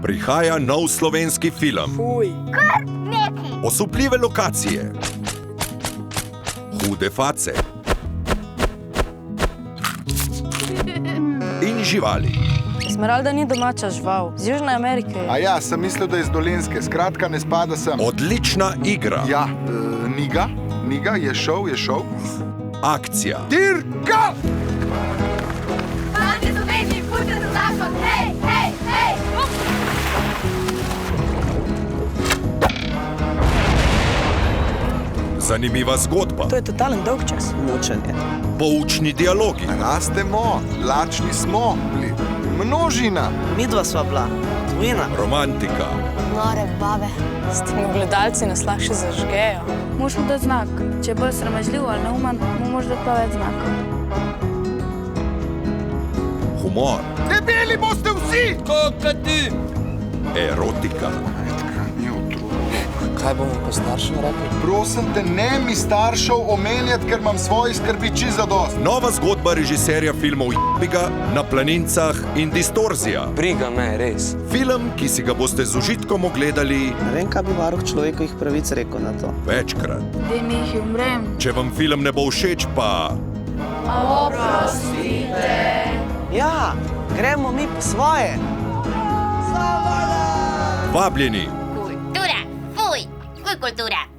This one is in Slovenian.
Prihaja nov slovenski film. Kar neki. Osupljive lokacije. Hude face. In živali. Esmeralda ni domača žival, z Južne Amerike. A ja, sem mislil, da je iz Dolenjske. Skratka, ne spada sem. Odlična igra. Ja, Niga, je šov. Akcija. Dirka! Fantje so večji, pute za zakon. Hej, hej, hej. Zanimiva zgodba. To je totalen dolgčas. Mučenje. Poučni dialogi. Rastemo, lačni smo. Množina. Midva sva bila. Dvojina. Romantika. Nore babe. S temi gledalci nas lahko zažgejo. Moš mu dati znak. Če je bolj sramežljiv ali neumen, mu moš dati pa več znakov. Humor. Debeli boste vsi! Kokati! Erotika. Kaj bomo pa staršem rekli? Prosim te, ne mi staršev omenjati, ker imam svojih skrbi čisto zadosti. Nova zgodba režiserja filmov Jebiga, Na planincah in Distorzija. Briga me, res. Film, ki si ga boste z užitkom ogledali Ne vem, kaj bi varuh človekovih pravic rekel na to. večkrat. Dej Mihi, umrem. Če vam film ne bo všeč, pa Ja, gremo mi po svoje. vabljeni. Kultura. Fuj kultura.